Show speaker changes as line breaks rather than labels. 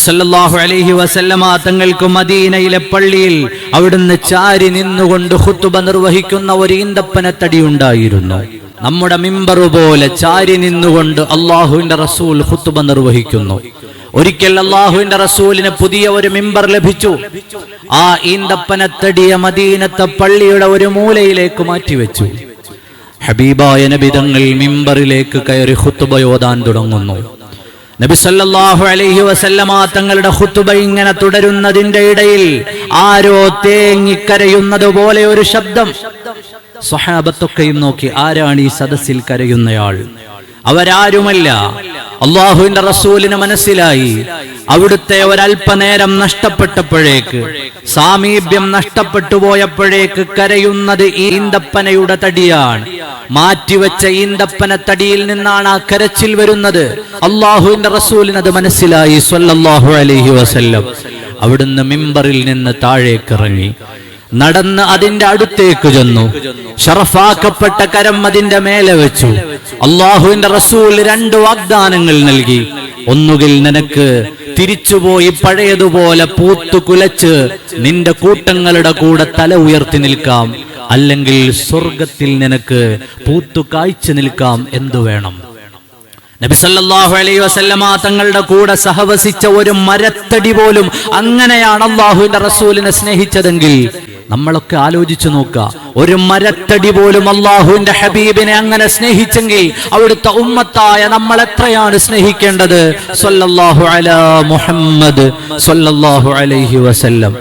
സല്ലല്ലാഹു അലൈഹി വസല്ലമ തങ്ങൾക്ക് മദീനയിലെ പള്ളിയിൽ അവിടുന്ന് ചാരി നിന്നുകൊണ്ട് ഖുതുബ നിർവഹിക്കുന്ന ഒരു ഈന്തപ്പനത്തടി ഉണ്ടായിരുന്നു. നമ്മുടെ മിമ്പർ പോലെ ചാരി നിന്നുകൊണ്ട് അല്ലാഹുവിന്റെ റസൂൽ ഖുതുബ നിർവഹിക്കുന്നു. ഒരിക്കൽ അല്ലാഹുവിന്റെ റസൂലിന് പുതിയ ഒരു മിമ്പർ ലഭിച്ചു. ആ ഈന്തപ്പനത്തടിയെ മദീനത്തെ പള്ളിയുടെ ഒരു മൂലയിലേക്ക് മാറ്റിവെച്ചു. ഹബീബായ നബി തങ്ങൾ മിമ്പറിലേക്ക് കയറി ഖുതുബ ഓതാൻ തുടങ്ങുന്നു. നബി സല്ലല്ലാഹു അലൈഹി വസല്ലമ തങ്ങളുടെ ഖുതുബ ഇങ്ങനെ തുടരുന്നതിന്റെ ഇടയിൽ ആരോ തേങ്ങിക്കരയുന്നത് പോലെ ഒരു ശബ്ദം. സ്വഹാബത്തൊക്കെയും നോക്കി, ആരാണ് ഈ സദസ്സിൽ കരയുന്നയാൾ? അവരാരുമല്ല, അല്ലാഹുവിന്റെ റസൂലിന് മനസ്സിലായി അവിടുത്തെ ഒരല്പനേരം നഷ്ടപ്പെട്ടപ്പോഴേക്ക്, സാമീപ്യം നഷ്ടപ്പെട്ടു പോയപ്പോഴേക്ക് കരയുന്നത് ഈന്തപ്പനയുടെ തടിയാണ്. മാറ്റിവെച്ച ഈന്തപ്പന തടിയിൽ നിന്നാണ് ആ കരച്ചിൽ വരുന്നത്. അല്ലാഹുവിന്റെ റസൂലിന് അത് മനസ്സിലായി സ്വല്ലല്ലാഹു അലൈഹി വസല്ലം. അവിടുന്ന് മിമ്പറിൽ നിന്ന് താഴേക്കിറങ്ങി നടന്ന് അതിന്റെ അടുത്തേക്ക് ചെന്നു. ശറഫാക്കപ്പെട്ട കരം അതിന്റെ മേലെ വെച്ചു. അല്ലാഹുവിന്റെ റസൂൽ 2 വാഗ്ദാനങ്ങൾ നൽകി. ഒന്നുകിൽ നിനക്ക് തിരിച്ചുപോയി പഴയതുപോലെ പൂത്തുകുലച്ച് നിന്റെ കൂട്ടങ്ങളുടെ കൂടെ തല ഉയർത്തി നിൽക്കാം, അല്ലെങ്കിൽ സ്വർഗത്തിൽ നിനക്ക് പൂത്തു കാഴ്ച നിൽക്കാം. എന്തു വേണം? നബി സല്ലല്ലാഹു അലൈഹി വസല്ലമ തങ്ങളുടെ കൂടെ സഹവസിച്ച ഒരു മരത്തടി പോലും അങ്ങനെയാണ് അല്ലാഹുവിന്റെ റസൂലിനെ സ്നേഹിച്ചതെങ്കിൽ നമ്മളൊക്കെ ആലോചിച്ചു നോക്കുക. ഒരു മരത്തടി പോലും അല്ലാഹുവിന്റെ ഹബീബിനെ അങ്ങനെ സ്നേഹിച്ചെങ്കിൽ അവിടുത്തെ ഉമ്മത്തായ നമ്മൾ എത്രയാണ് സ്നേഹിക്കേണ്ടത്? സ്വല്ലല്ലാഹു അലാ മുഹമ്മദ് സ്വല്ലല്ലാഹു അലൈഹി വസല്ലം.